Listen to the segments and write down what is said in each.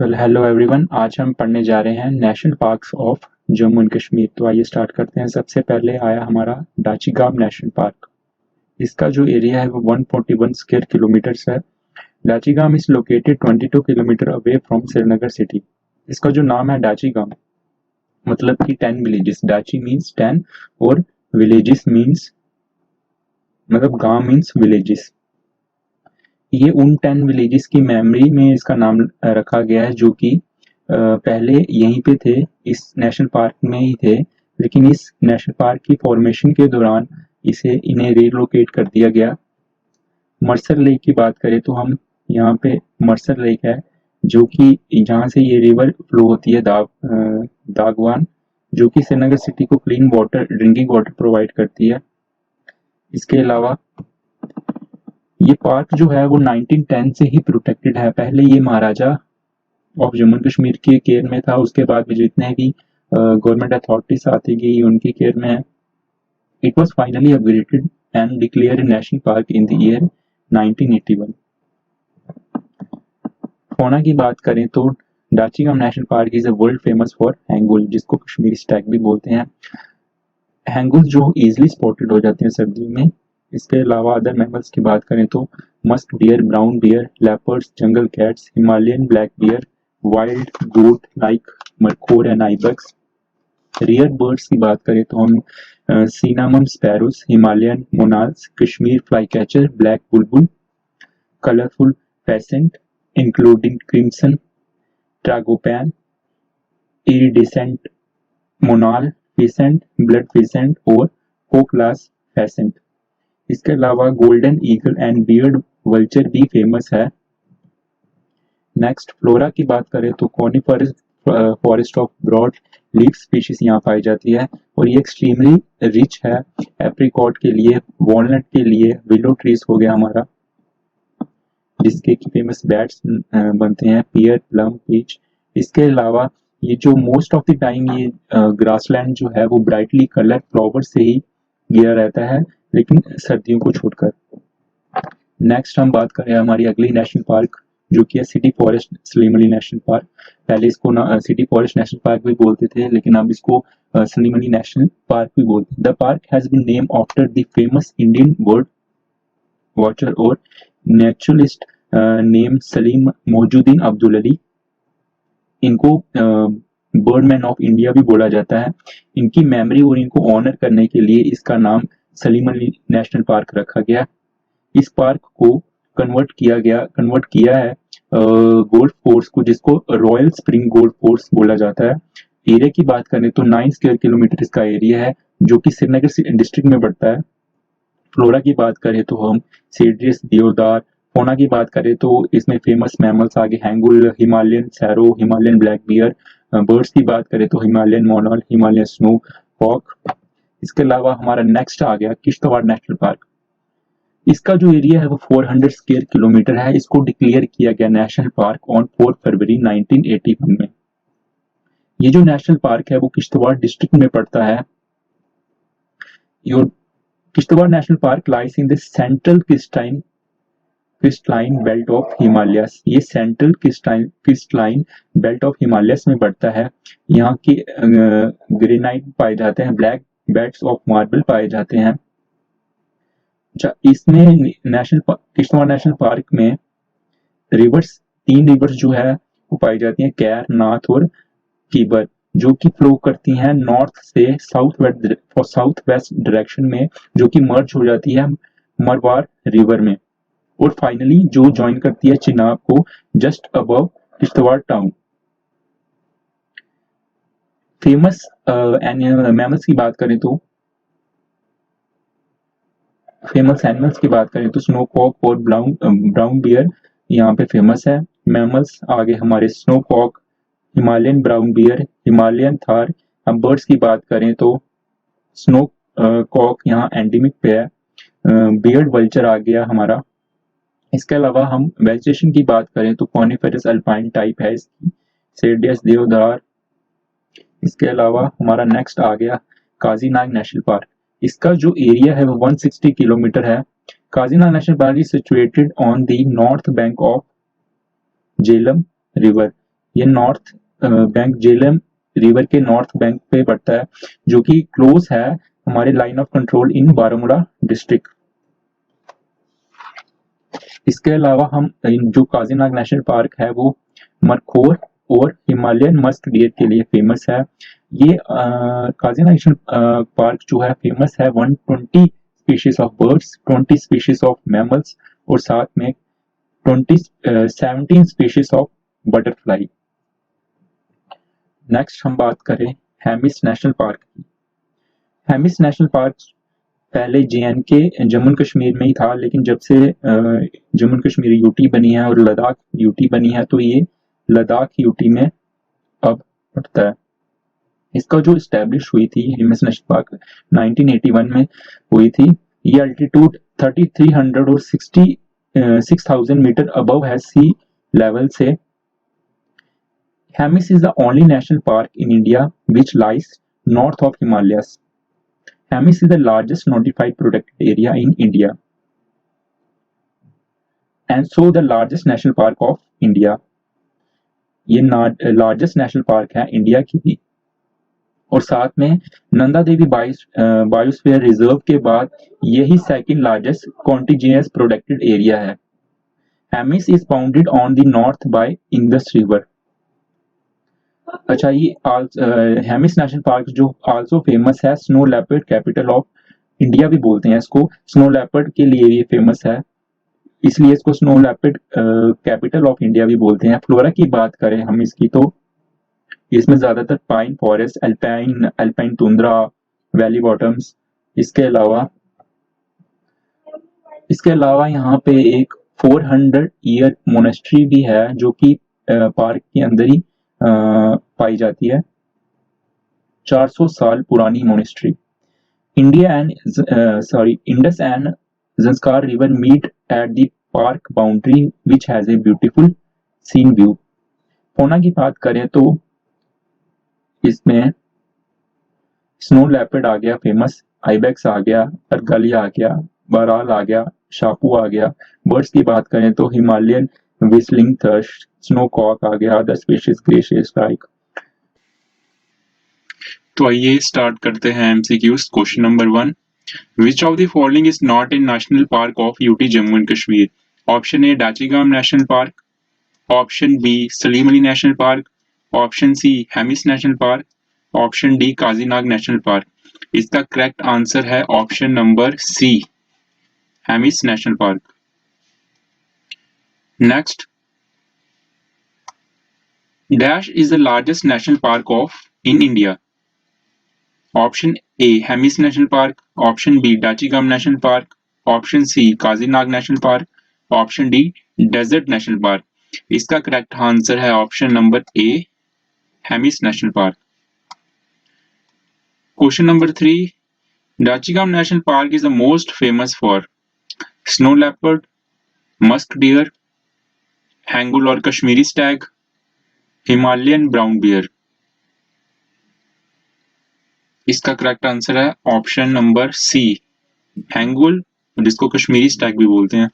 Hello everyone. आज हम पढ़ने जा रहे हैं national parks of Jammu and Kashmir. तो आइए स्टार्ट करते हैं। सबसे पहले आया हमारा डाचीगाम नेशनल पार्क। इसका जो एरिया है वो 141 स्क्वायर किलोमीटर्स है। Dachigam is located 22 kilometre away from Srinagar city. इसका जो नाम है डाचीगाम मतलब कि 10 विलेजेस। डाची मीन्स 10 और विलेजेस मीन्स मतलब गांव मीन्स विलेजेस। ये उन 10 विलेजेस की मेमोरी में इसका नाम रखा गया है, जो कि पहले यहीं पे थे, इस नेशनल पार्क में ही थे, लेकिन इस नेशनल पार्क की फॉर्मेशन के दौरान इन्हें रिलोकेट कर दिया गया। मर्सर लेक की बात करें तो हम यहाँ पे मर्सर लेक है, जो कि जहाँ से ये रिवर फ्लो होती है दागवान, जो कि श्रीनगर सिटी को clean water drinking water provide करती है। इसके अलावा ये पार्क जो है वो 1910 से ही प्रोटेक्टेड है। पहले ये महाराजा ऑफ जम्मू एंड कश्मीर के केयर में था, उसके बाद में जितने भी गवर्नमेंट अथॉरिटीज आती गई उनकी केयर में है। It was finally upgraded and declared national park in the year 1981। Fauna की बात करें तो Dachigam national park is a world famous for hangul, जिसको कश्मीरी स्टैग भी बोलते हैं। हैंगुल जो इजिली स्पॉटेड हो जाते हैं सर्दियों में। इसके अलावा अदर मैमल्स की बात करें तो musk deer, brown bear, leopards, jungle cats, Himalayan black bear, wild goat like markhor and ibex. Rare birds की बात करें तो हम cinnamon sparrows, Himalayan monals, Kashmir flycatcher, black bulbul, colourful pheasant including crimson, tragopan, iridescent monal pheasant, blood pheasant और koklass pheasant. इसके अलावा golden eagle and beard vulture भी famous है। नेक्स्ट फ्लोरा की बात करें तो coniferous forest of broad leaf species यहाँ पाई जाती है, और ये एक्सट्रीमली रिच है एप्रिकॉट के लिए, वॉलनट के लिए, विलो ट्रीज हो गया हमारा, जिसके की फेमस बैट्स बनते हैं, पियर, प्लम, पीच। इसके अलावा ये जो मोस्ट ऑफ द टाइम ये ग्रासलैंड जो है वो ब्राइटली कलर फ्लावर से ही घिरा रहता है, लेकिन सर्दियों को छोड़कर। नेक्स्ट हम बात करें हमारी अगली नेशनल पार्क, जो कि है सिटी फॉरेस्ट स्लीमली नेशनल पार्क। पहले इसको सिटी फॉरेस्ट नेशनल पार्क भी बोलते थे, लेकिन अब इसको स्लीमली नेशनल पार्क भी बोलते हैं। The park has been name after the famous Indian bird watcher और नेचुरलिस्ट नेम सलीम मौजूदीन अब्दुल अली। इनको बर्डमैन ऑफ इंडिया भी बोला जाता है। इनकी मेमोरी और इनको ऑनर करने के लिए इसका नाम सलीम अली नेशनल पार्क रखा गया। इस पार्क को कन्वर्ट किया है गोल्फ कोर्स को, जिसको रॉयल स्प्रिंग गोल्फ कोर्स बोला जाता है। एरिया की बात करें तो 9 स्क्वायर किलोमीटर इसका एरिया है, जो कि श्रीनगर डिस्ट्रिक्ट में पड़ता है। फ्लोरा की बात करें तो हम सीड्रिस, देवदार। फौना की बात करें तो इसमें फेमस मैमल्स आगे hangul, Himalayan serow, Himalayan black beer. Birds की बात करें तो हिमालयन मोनाल, हिमालयन स्नो हॉक। इसके अलावा हमारा नेक्स्ट आ गया किश्तवाड़ नेशनल पार्क। इसका जो एरिया है वो 400 स्क्वायर किलोमीटर है। इसको डिक्लेयर किया गया नेशनल पार्क ऑन 4 फरवरी 1981 में। ये जो नेशनल पार्क है वो किश्तवाड़ डिस्ट्रिक्ट में पड़ता है। Kishtwar national park lies in the central crystalline belt of Himalayas. ये central crystalline belt of Himalayas में पड़ता है। यहाँ के ग्रेनाइट पाए जाते हैं, ब्लैक बेड्स ऑफ मार्बल पाए जाते हैं। अच्छा, इसमें किश्तवाड़ नेशनल पार्क में रिवर्स, 3 रिवर्स जो है वो पाई जाती हैं, कैर, नाथ और कीबर, जो कि फ्लो करती हैं नॉर्थ से साउथ वेस्ट डायरेक्शन में, जो कि मर्ज हो जाती है मरवार रिवर में, और फाइनली जो ज्वाइन करती है चिनाब को just above Kishtwar town. Famous mammals की बात करें तो स्नो कॉक और ब्राउन बियर यहाँ पे फेमस है। मैमल्स आगे हमारे snow cock, Himalayan brown bear, Himalayan tahr. हम बर्ड्स की बात करें तो स्नो कॉक यहाँ एंडेमिक पे है। बियर्ड वल्चर आ गया हमारा। इसके अलावा हम वेजिटेशन की बात करें तो कॉनिफेरस अल्पाइन टाइप है इसकी, सेडियस, देवदार। इसके अलावा हमारा नेक्स्ट आ गया काजीनाग नेशनल पार्क। इसका जो एरिया है वो 160 किलोमीटर है। Kazinag national park is situated on the north bank of Jhelum river. ये नॉर्थ बैंक झेलम रिवर के नॉर्थ बैंक पे पड़ता है, जो कि क्लोज है हमारे line of control in Baramulla district. इसके अलावा हम जो काजीनाग नेशनल पार्क है वो मरखोर और हिमालयन मस्क डियर के लिए फेमस है। ये काजीनाग नेशनल पार्क जो है फेमस है 120 species of birds, 20 species of mammals और साथ में 17 स्पीशीज ऑफ बटरफ्लाई। नेक्स्ट हम बात करें हेमिस नेशनल पार्क की। हेमिस नेशनल पार्क पहले JNK जम्मू एंड कश्मीर में ही था, लेकिन जब से जम्मू एंड कश्मीर यूटी बनी है और लद्दाख यूटी बनी है तो ये लद्दाख यूटी में अब पड़ता है। इसका जो इस्टेब्लिश हुई थी हेमिस नेशनल पार्क 1981 में हुई थी। ये अल्टीट्यूड 3300 और 6000 मीटर अबव है सी लेवल से। Hemis is the only national park in India which lies north of Himalayas. Hemis is the largest notified protected area in India and so the largest national park of India. ये largest national park है India की भी, और साथ में Nanda Devi biosphere reserve के बाद यही second largest contiguous protected area है। Hemis is bounded on the north by Indus river. अच्छा, ये हेमिस नेशनल पार्क जो आल्सो फेमस है snow leopard capital of India भी बोलते हैं इसको। स्नो लेपर्ड के लिए ये फेमस है, इसलिए इसको snow leopard capital of India भी बोलते हैं। फ्लोरा की बात करें हम इसकी तो इसमें ज्यादातर pine forest, alpine tundra, valley bottoms, इसके अलावा यहाँ पे एक 400 ईयर मोनेस्ट्री भी है जो कि पार्क के अंदर ही पाई जाती है। 400 साल पुरानी monastery. Indus and Zanskar river meet at the park boundary which has a beautiful scene view. Fauna की बात करें तो इसमें स्नो लेपर्ड आ गया फेमस, आइबेक्स आ गया, अरगाली आ गया, बहराल आ गया, शापू आ गया। बर्ड्स की बात करें तो Himalayan whistling thrush, snow cock आ गया, अदर स्पीशीज ग्रेशियस लाइक। तो आइए स्टार्ट करते हैं MCQs. Question number 1, which of the following is not in national park of UT Jammu and Kashmir? Option A Dachigam national park, option B Salim Ali national park, option C Hemis national park, option D Kazinag national park. इसका correct answer है option number C, Hemis national park. Next, dash is the largest national park of in India? Option A Hemis national park, option B Dachigam national park, option C Kazinag national park, option D desert national park. इसका correct answer है option number A, Hemis national park. Question number 3, Dachigam national park is the most famous for snow leopard, musk deer, hangul और Kashmiri stag, Himalayan brown bear. इसका correct answer है option number C, hangul, जिसको Kashmiri Stag भी बोलते हैं।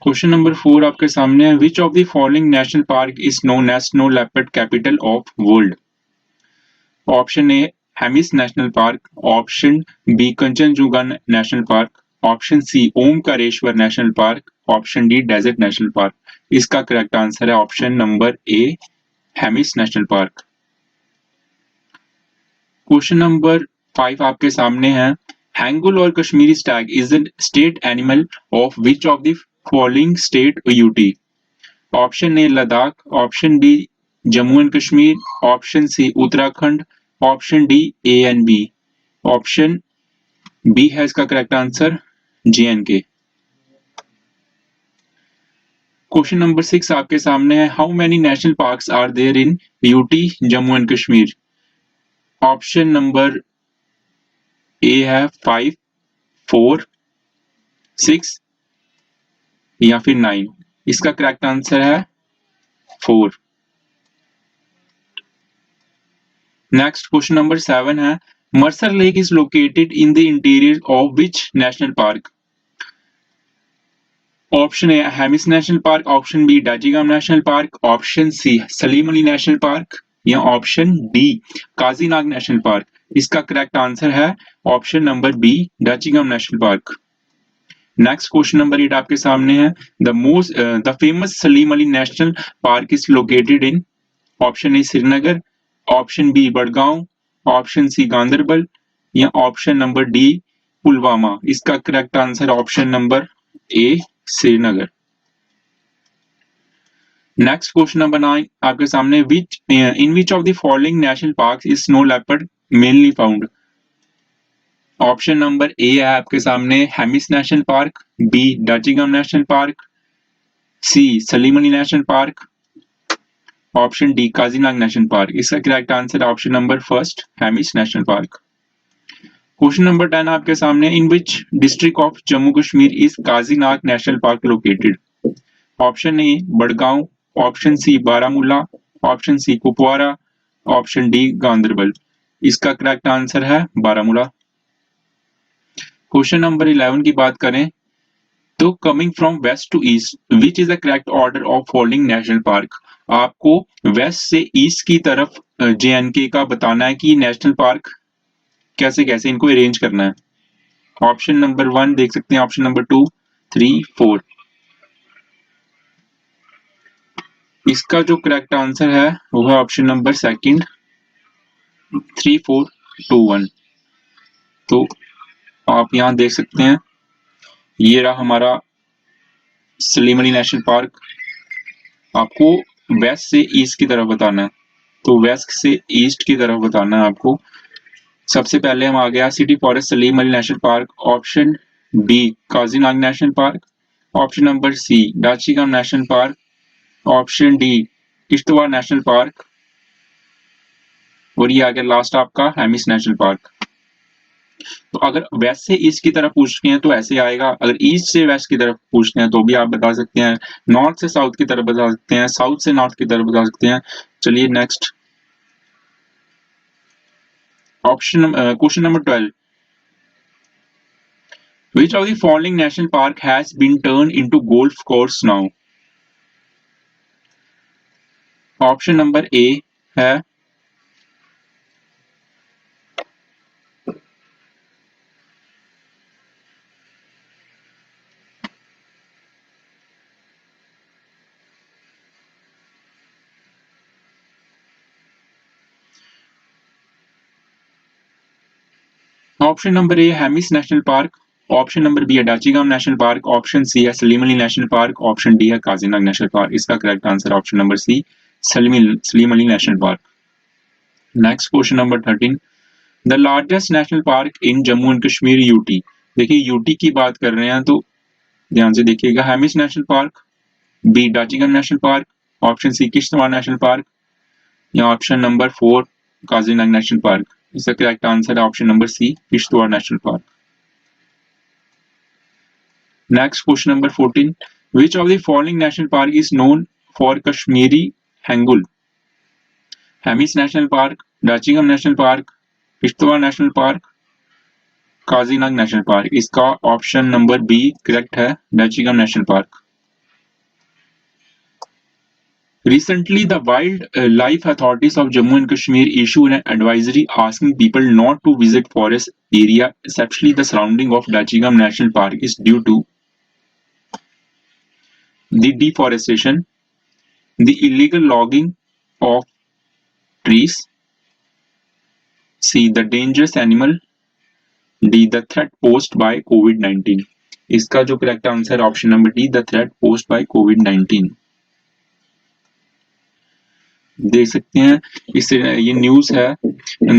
Question number 4 आपके सामने है, which of the following national park is known as snow leopard capital of world? Option A Hemis national park, option B Kanchenjunga national park, option C Omkareshwar national park, option D desert national park. इसका correct answer है option number A, Hemis national park. Question number 5 आपके सामने है, हैंगुल और Kashmiri stag is the state animal of which of the following state UT? Option A Ladakh, option B Jammu and Kashmir, option C Uttarakhand, option D A and B. Option B है इसका correct answer, JNK। Question number 6 आपके सामने है, how many national parks are there in UT Jammu and Kashmir? Option number A है 5, 4, 6 या फिर 9। इसका correct answer है 4। नेक्स्ट क्वेश्चन नंबर 7 है, Mercer lake is located in the interior of which national park? Option A Hemis national park, option B Dachigam national park, option C Salim Ali national park या option D Kazinag national park. इसका correct answer है option number B Dachigam national park. Next question number 8 आपके सामने है। The famous Salim Ali national park is located in, option A Srinagar, option B Budgam, option सी गांधरबल या option number D Pulwama. इसका correct answer option number A Srinagar. Next question number 9 आपके सामने, in which of the following national park is snow leopard mainly found. Option number A है आपके सामने Hemis national park, B Dachigam national park, C Salim Ali national park, option D Kazinag national park. इसका correct answer option number first Hemis national park. Question number 10 आपके सामने, in which district of Jammu Kashmir is Kazinag national park located. Option A Budgam, option C Baramulla, option C Kupwara, option D Ganderbal. इसका correct answer है Baramulla. Question number 11 की बात करें तो coming from west to east which is the correct order of following national park. आपको west से east की तरफ JNK का बताना है कि नेशनल पार्क कैसे कैसे इनको अरेंज करना है। ऑप्शन नंबर 1 देख सकते हैं, ऑप्शन नंबर 2, 3, 4। इसका जो करेक्ट आंसर है वो है ऑप्शन नंबर सेकंड 3, 4, 2, 1। तो आप यहां देख सकते हैं, ये रहा हमारा सलीम अली नेशनल पार्क। आपको वेस्ट से ईस्ट की तरफ बताना है, तो वेस्ट से ईस्ट की तरफ बताना है आपको। सबसे पहले हम आ गया city forest Salim Ali national park, option B Kazinag national park, option number C Dachigam national park, option D Kishtwar national park और ये आ गया लास्ट आपका हेमिस नेशनल पार्क। तो अगर वेस्ट से ईस्ट की तरफ पूछते हैं तो ऐसे आएगा, अगर ईस्ट से वेस्ट की तरफ पूछते हैं तो भी आप बता सकते हैं, नॉर्थ से साउथ की तरफ बता सकते हैं, साउथ से नॉर्थ की तरफ बता सकते हैं। चलिए next option question number 12, which of the following national park has been turned into golf course now। Option number A है option number A Hemis national park, option number B है Dachigam national park, option C है Salim Ali national park, option D है Kazinag national park. इसका correct answer option number C Salim Ali national park. Next question number 13, the largest national park in Jammu and Kashmir UT. देखिए UT की बात कर रहे हैं तो ध्यान से देखिएगा, Hemis national park, B Dachigam national park, option C Kishtwar national park या option number 4 Kazinag national park. इसका करेक्ट आंसर है option number C Kishtwar national park. Next question number 14, which of the following national park is known for Kashmiri Hangul। Hemis national park, Dachigam national park, Kishtwar national park, Kazinag national park. इसका option number B correct है, Dachigam national park. Recently, the wildlife authorities of Jammu and Kashmir issued an advisory asking people not to visit forest area, especially the surrounding of Dachigam National Park, is due to the deforestation, the illegal logging of trees, C the dangerous animal, D the threat posed by COVID-19। इसका जो correct answer option number D the threat posed by कोविड-19। देख सकते हैं इससे ये news है,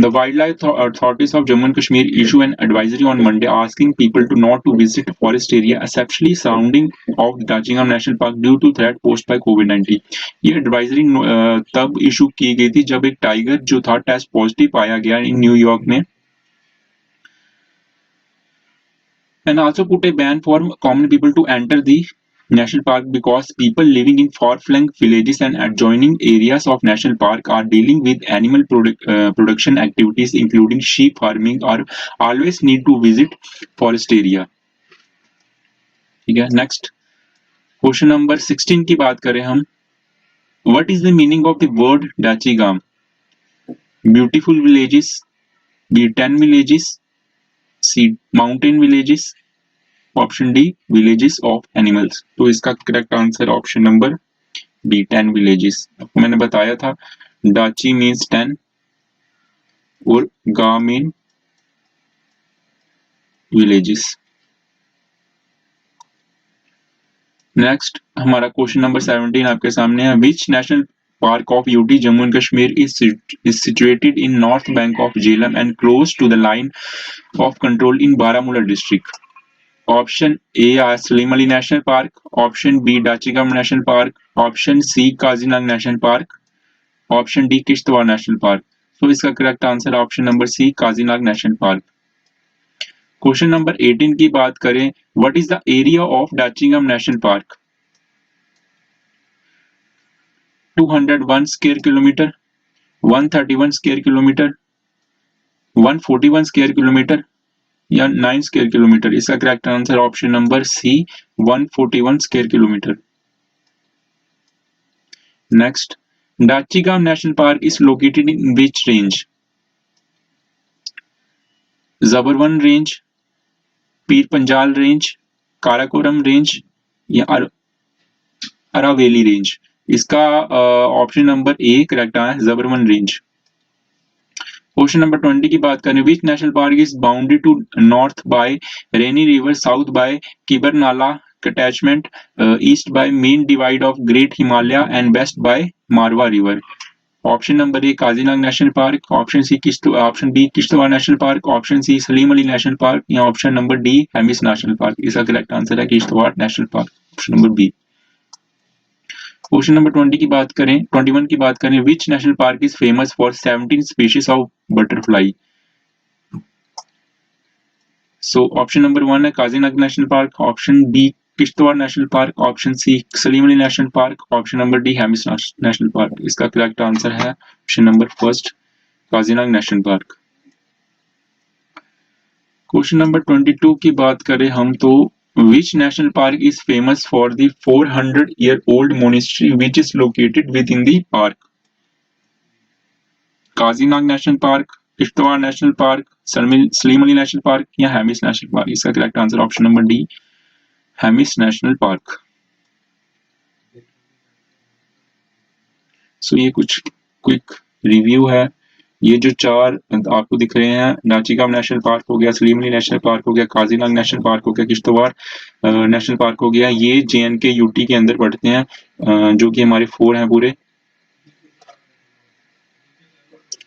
the wildlife authorities of Jammu and Kashmir issue an advisory on Monday asking people to not to visit forest area especially surrounding of Dachigam national park due to threat post by कोविड-19। ये advisory तब issue की गई थी जब एक tiger जो था टेस्ट पॉजिटिव पाया गया इन न्यूयॉर्क में, and also put a ban for common people to enter the national park because people living in far-flung villages and adjoining areas of national park are dealing with animal production activities including sheep farming or always need to visit forest area। ठीक है, next question number 16 की बात करें हम, what is the meaning of the word Dachigam? Beautiful villages, B 10 villages, C mountain villages, option D villages of animals. तो इसका correct answer option number B 10 villages. आपको मैंने बताया था डाची मीन्स 10 और गा मीन विलेजेस। नेक्स्ट हमारा क्वेश्चन नंबर 17 आपके सामने है, which national park of UT Jammu and Kashmir is situated in north bank of Jhelum and close to the line of control in Baramulla district? Option A Salim Ali national park, option B Dachigam national park, option C Kazinag national park, option D Kishtwar national park. तो इसका correct answer option number C Kazinag national park. Question number 18 की बात करें, what is the area of Dachigam national park? 201 square kilometre, 131 square kilometre, 141 square kilometre या 9 square kilometre? इसका correct answer option number C 141 square kilometre. Next, Dachigam national park is located in which range? Zabarwan range, Pir Panjal range, Karakoram range या Aravalli range? इसका option number A correct है, Zabarwan range. Question number 20 की बात करें, which national park is bounded to north by Rinnay river, south by Kibar नाला catchment, east by main divide of great Himalaya and west by Marwah river? Option number A Kazinag national park, option B Kishtwar national park, option C Salim Ali national park या option number D Hemis national park? इसका correct answer है Kishtwar national park, option number B. Question number 21 की बात करें, which national park is famous for 17 species of butterfly? So option number 1 है Kazinag national park, option B Kishtwar national park, option C Salim Ali national park, option number D Hemis national park? इसका correct answer है option number first Kazinag national park. Question number 22 की बात करें हम तो, which national park is famous for the 400-year-old monastery which is located within the park? Kazinag national park, Kishtwar national park, Salim Ali national park या Hemis national park? इसका correct answer option number D Hemis national park. So ये कुछ quick review है। ये जो चार आपको दिख रहे हैं, डाचीगाम नेशनल पार्क हो गया, सलीम अली नेशनल पार्क हो गया, काजीनाग नेशनल पार्क हो गया, किश्तवाड़ नेशनल पार्क हो गया, ये JNK यूटी के अंदर पड़ते हैं, जो कि हमारे 4 हैं पूरे।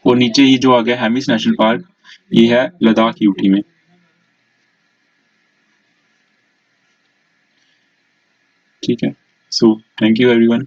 और नीचे ये जो आ गया हेमिस नेशनल पार्क, ये है लद्दाख यूटी में। ठीक है, सो थैंक यू एवरीवन।